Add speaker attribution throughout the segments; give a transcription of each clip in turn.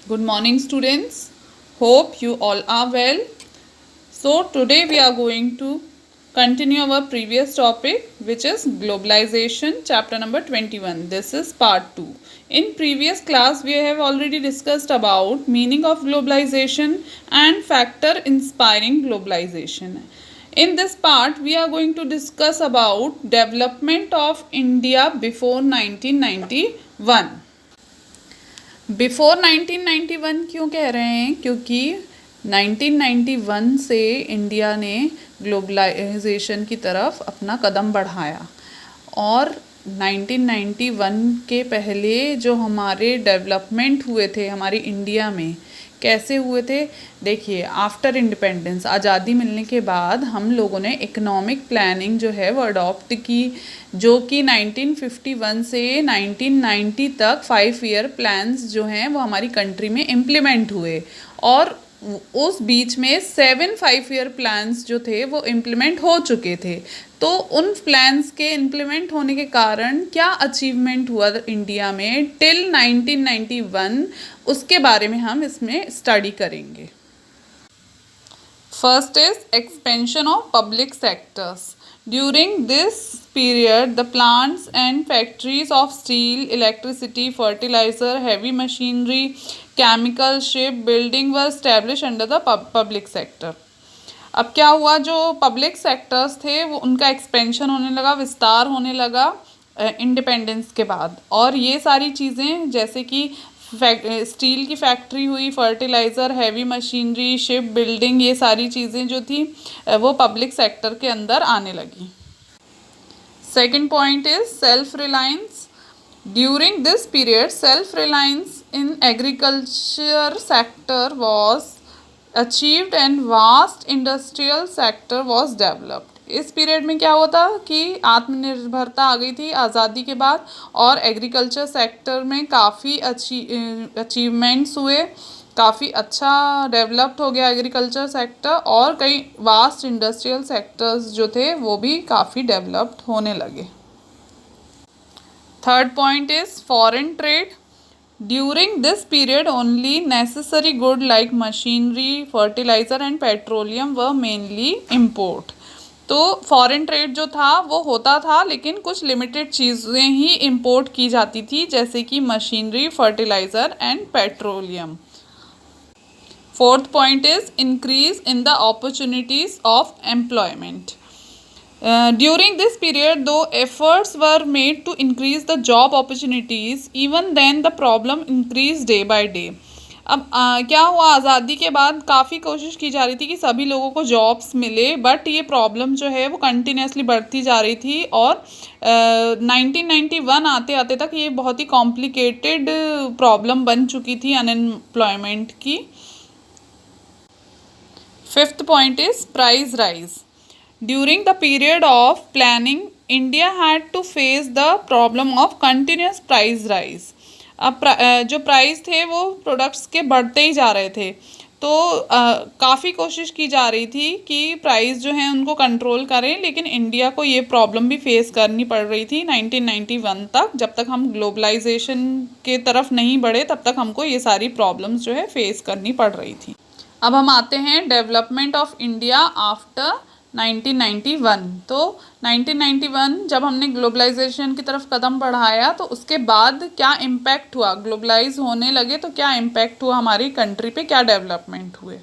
Speaker 1: Good morning, students. Hope you all are well. So, today we are going to continue our previous topic, which is globalization, chapter number 21. This is part 2. In previous class, we have already discussed about meaning of globalization and factor inspiring globalization. In this part, we are going to discuss about development of India before 1991. Before 1991 क्यों कह रहे हैं? क्योंकि 1991 से India ने globalisation की तरफ अपना कदम बढ़ाया और 1991 के पहले जो हमारे डेवलपमेंट हुए थे हमारी इंडिया में कैसे हुए थे? देखिए, आफ्टर इंडिपेंडेंस आज़ादी मिलने के बाद हम लोगों ने इकोनॉमिक प्लानिंग जो है वो अडॉप्ट की, जो कि 1951 से 1990 तक 5 ईयर प्लान्स जो हैं वो हमारी कंट्री में इम्प्लीमेंट हुए और उस बीच में 7 5 ईयर प्लान्स जो थे वो इम्प्लीमेंट हो चुके थे। तो उन प्लान्स के इम्प्लीमेंट होने के कारण क्या अचीवमेंट हुआ इंडिया में टिल 1991, उसके बारे में हम इसमें स्टडी करेंगे। First is expansion of public sectors. During this period, the plants and factories of steel, electricity, fertilizer, heavy machinery, chemical, ship building were established under the public sector. अब क्या हुआ, जो पब्लिक सेक्टर्स थे वो उनका expansion होने लगा, विस्तार होने लगा इंडिपेंडेंस के बाद। और ये सारी चीज़ें जैसे कि स्टील की फैक्ट्री हुई, fertiliser, heavy machinery, ship building, ये सारी चीज़ें जो थी वो पब्लिक सेक्टर के अंदर आने लगी। Second point is self reliance. During this period self reliance in agriculture sector was achieved and vast industrial sector was developed. इस पीरियड में क्या हुआ था कि आत्मनिर्भरता आ गई थी आज़ादी के बाद और एग्रीकल्चर सेक्टर में काफ़ी अचीवमेंट्स हुए, काफ़ी अच्छा डेवलप्ड हो गया एग्रीकल्चर सेक्टर और कई वास्ट इंडस्ट्रियल सेक्टर्स जो थे वो भी काफ़ी डेवलप्ड होने लगे। Third point is foreign trade. During this period only necessary good like machinery, fertilizer and petroleum were mainly import. तो फॉरेन ट्रेड जो था वो होता था लेकिन कुछ लिमिटेड चीज़ें ही इंपोर्ट की जाती थी, जैसे कि machinery, fertiliser and petroleum. Fourth point is increase in the opportunities of employment. During this period, though efforts were made to increase the job opportunities, even then the problem increased day by day. अब क्या हुआ, आज़ादी के बाद काफ़ी कोशिश की जा रही थी कि सभी लोगों को जॉब्स मिले, बट ये प्रॉब्लम जो है वो कंटिन्यूसली बढ़ती जा रही थी और 1991 आते आते तक ये बहुत ही कॉम्प्लिकेटेड प्रॉब्लम बन चुकी थी अनएम्प्लॉयमेंट की। Fifth point is price rise. During the period of planning, India had to face the problem of continuous price rise. अब जो प्राइस थे वो प्रोडक्ट्स के बढ़ते ही जा रहे थे, तो काफ़ी कोशिश की जा रही थी कि प्राइस जो हैं उनको कंट्रोल करें, लेकिन इंडिया को ये प्रॉब्लम भी फेस करनी पड़ रही थी 1991 तक। जब तक हम ग्लोबलाइजेशन के तरफ नहीं बढ़े तब तक हमको ये सारी प्रॉब्लम्स जो है फेस करनी पड़ रही थी। अब हम आते हैं डेवलपमेंट ऑफ इंडिया आफ्टर 1991। तो 1991 जब हमने ग्लोबलाइजेशन की तरफ कदम बढ़ाया तो उसके बाद क्या इम्पैक्ट हुआ, ग्लोबलाइज होने लगे तो क्या इम्पैक्ट हुआ हमारी कंट्री पे, क्या डेवलपमेंट हुए।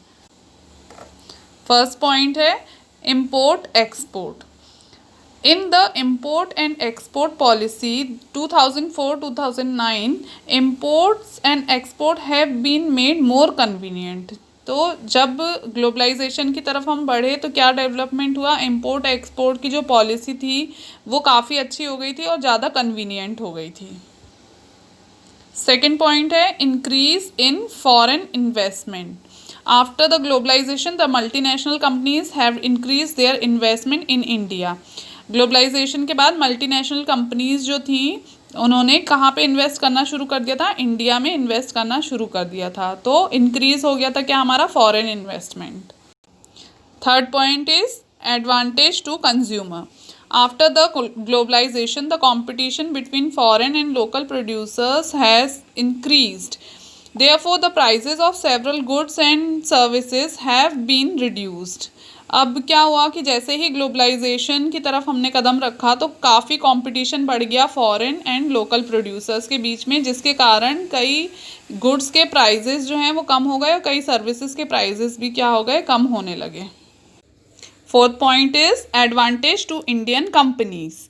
Speaker 1: फर्स्ट पॉइंट है import export. In the import and export policy 2004-2009 imports and export have been made more convenient. तो जब ग्लोबलाइजेशन की तरफ हम बढ़े तो क्या डेवलपमेंट हुआ, इम्पोर्ट एक्सपोर्ट की जो पॉलिसी थी वो काफ़ी अच्छी हो गई थी और ज़्यादा कन्वीनियंट हो गई थी। सेकेंड पॉइंट है increase in foreign investment. After the globalization the multinational companies have increase their investment in India. Globalization के बाद मल्टीनेशनल कंपनीज जो थी उन्होंने कहाँ पे इन्वेस्ट करना शुरू कर दिया था, इंडिया में इन्वेस्ट करना शुरू कर दिया था, तो इंक्रीज हो गया था क्या हमारा foreign investment. Third point is advantage to consumer. After the globalization द competition between foreign and local producers has increased. Therefore, the prices of several goods and services have been reduced. अब क्या हुआ कि जैसे ही ग्लोबलाइजेशन की तरफ हमने कदम रखा तो काफ़ी कंपटीशन बढ़ गया फॉरेन एंड लोकल प्रोड्यूसर्स के बीच में, जिसके कारण कई गुड्स के प्राइजेस जो हैं वो कम हो गए और कई सर्विसेज के प्राइजेस भी क्या हो गए, कम होने लगे। Fourth point is advantage to Indian companies.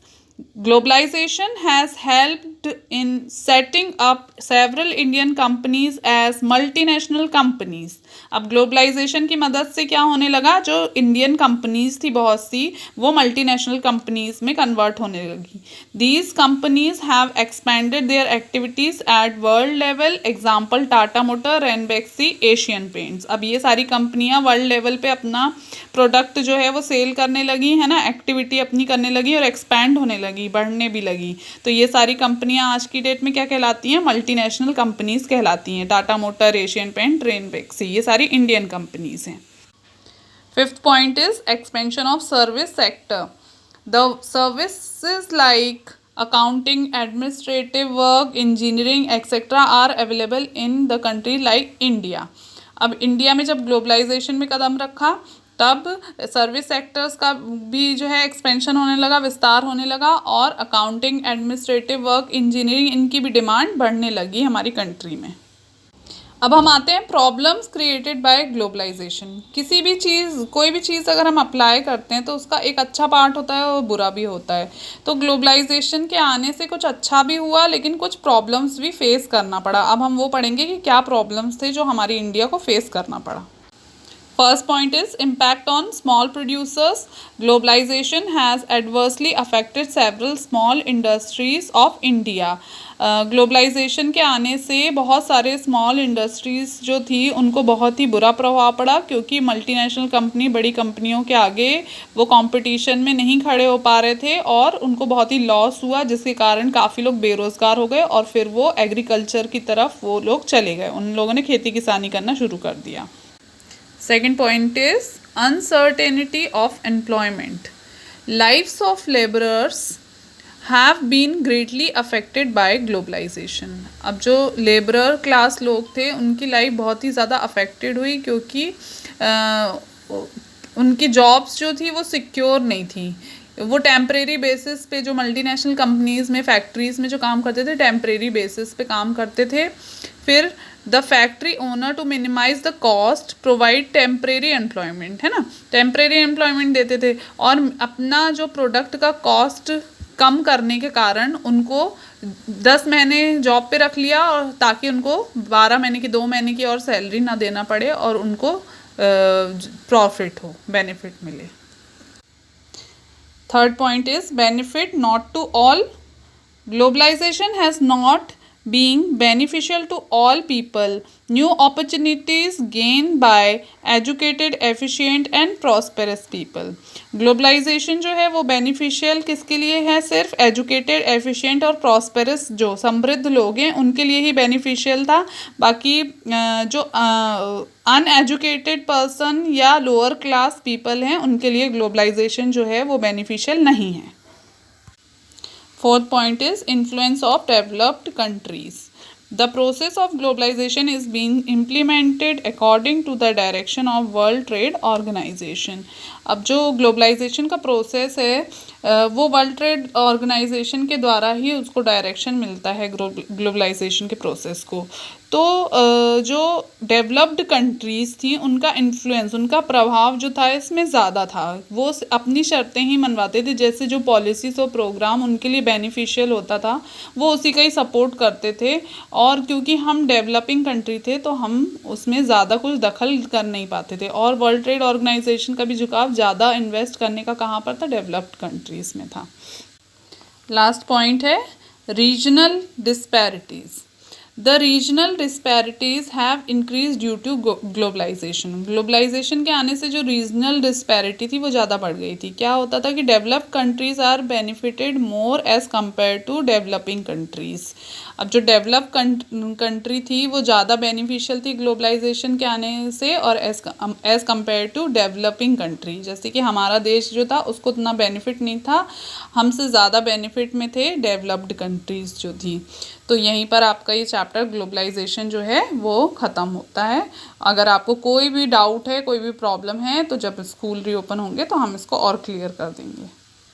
Speaker 1: Globalization has helped in setting up several Indian companies as multinational companies. अब ग्लोबलाइजेशन की मदद से क्या होने लगा, जो इंडियन कंपनीज थी बहुत सी, वो मल्टीनेशनल कंपनीज में कन्वर्ट होने लगी। These companies have expanded their activities at world level, example Tata motor, Ranbaxy, Asian paints. अब ये सारी कंपनियां वर्ल्ड लेवल पे अपना प्रोडक्ट जो है वो सेल करने लगी है ना, एक्टिविटी अपनी करने लगी और एक्सपैंड होने लगी, बढ़ने भी लगी। तो ये सारी कंपनियां आज की डेट में क्या कहलाती हैं, मल्टीनेशनल कंपनीज कहलाती हैं। Tata motor, Asian paint, Ranbaxy, ये सारी इंडियन कंपनीज हैं। Fifth point is expansion of service sector. The services like accounting, administrative work, engineering, etc. are available in the country like India. अब इंडिया में जब ग्लोबलाइजेशन में कदम रखा तब सर्विस सेक्टर्स का भी जो है एक्सपेंशन होने लगा, विस्तार होने लगा, और अकाउंटिंग, एडमिनिस्ट्रेटिव वर्क, इंजीनियरिंग, इनकी भी डिमांड बढ़ने लगी हमारी कंट्री में। अब हम आते हैं प्रॉब्लम्स क्रिएटेड बाय ग्लोबलाइजेशन। किसी भी चीज़, कोई भी चीज़ अगर हम अप्लाई करते हैं तो उसका एक अच्छा पार्ट होता है और बुरा भी होता है। तो ग्लोबलाइजेशन के आने से कुछ अच्छा भी हुआ लेकिन कुछ प्रॉब्लम्स भी फेस करना पड़ा। अब हम वो पढ़ेंगे कि क्या प्रॉब्लम्स थे जो हमारी इंडिया को फेस करना पड़ा। First point is impact on small producers. Globalization has adversely affected several small industries of India. Globalization के आने से बहुत सारे स्मॉल इंडस्ट्रीज़ जो थी उनको बहुत ही बुरा प्रभाव पड़ा, क्योंकि मल्टीनेशनल कंपनी बड़ी कंपनियों के आगे वो कंपटीशन में नहीं खड़े हो पा रहे थे और उनको बहुत ही लॉस हुआ, जिसके कारण काफ़ी लोग बेरोज़गार हो गए और फिर वो एग्रीकल्चर की तरफ वो लोग चले गए, उन लोगों ने खेती किसानी करना शुरू कर दिया। Second point is uncertainty of employment. Lives of laborers have been greatly affected by globalization. अब जो लेबरर क्लास लोग थे उनकी लाइफ बहुत ही ज़्यादा अफेक्टेड हुई, क्योंकि उनकी जॉब्स जो थी वो सिक्योर नहीं थी। वो टेम्परेरी बेसिस पे, जो मल्टीनेशनल कंपनीज़ में, फैक्ट्रीज़ में जो काम करते थे, टेम्परेरी बेसिस पे काम करते थे। फिर the factory owner to minimize the cost provide temporary employment, है ना, टेम्परेरी एम्प्लॉयमेंट देते थे और अपना जो प्रोडक्ट का कॉस्ट कम करने के कारण उनको 10 महीने जॉब पे रख लिया, और ताकि उनको 12 महीने की, 2 महीने की और सैलरी ना देना पड़े और उनको प्रॉफिट हो, बेनिफिट मिले। Third point is benefit not to all. Globalization has not being beneficial to all people. New opportunities gained by educated, efficient and prosperous people. Globalization जो है वो बेनिफिशियल किसके लिए है, सिर्फ एजुकेटेड, एफिशिएंट और प्रॉस्पेरस जो समृद्ध लोग हैं उनके लिए ही बेनिफिशियल था। बाकी जो अनएजुकेटेड पर्सन या लोअर क्लास पीपल हैं उनके लिए ग्लोबलाइजेशन जो है वो बेनिफिशियल नहीं है। Fourth point is influence of developed countries. The process of globalization is being implemented according to the direction of World Trade Organization. अब जो ग्लोबलाइजेशन का प्रोसेस है वो वर्ल्ड ट्रेड ऑर्गेनाइजेशन के द्वारा ही उसको डायरेक्शन मिलता है ग्लोबलाइजेशन के प्रोसेस को। तो जो डेवलप्ड कंट्रीज़ थी उनका इन्फ्लुएंस, उनका प्रभाव जो था इसमें ज़्यादा था। वो अपनी शर्तें ही मनवाते थे, जैसे जो पॉलिसीज़ और प्रोग्राम उनके लिए बेनिफिशियल होता था वो उसी का ही सपोर्ट करते थे। और क्योंकि हम डेवलपिंग कंट्री थे तो हम उसमें ज़्यादा कुछ दखल कर नहीं पाते थे, और वर्ल्ड ट्रेड ऑर्गेनाइजेशन का भी झुकाव ज़्यादा इन्वेस्ट करने का कहाँ पर था, डेवलप्ड कंट्रीज़ में था। लास्ट पॉइंट है regional disparities. The regional disparities have increased due to globalization. Globalization के आने से जो रीजनल डिस्पैरिटी थी वो ज़्यादा बढ़ गई थी। क्या होता था कि developed countries are benefited more as compare to developing countries. अब जो डेवलप कंट्री थी वो ज़्यादा बेनिफिशियल थी ग्लोबलाइजेशन के आने से, और as compare to developing country, जैसे कि हमारा देश जो था उसको उतना बेनिफिट नहीं था, हमसे ज़्यादा बेनिफिट में थे डेवलप्ड कंट्रीज़ जो थी। तो यहीं पर आपका ये चैप्टर ग्लोबलाइजेशन जो है वो ख़त्म होता है। अगर आपको कोई भी डाउट है, कोई भी प्रॉब्लम है, तो जब स्कूल रीओपन होंगे तो हम इसको और क्लियर कर देंगे।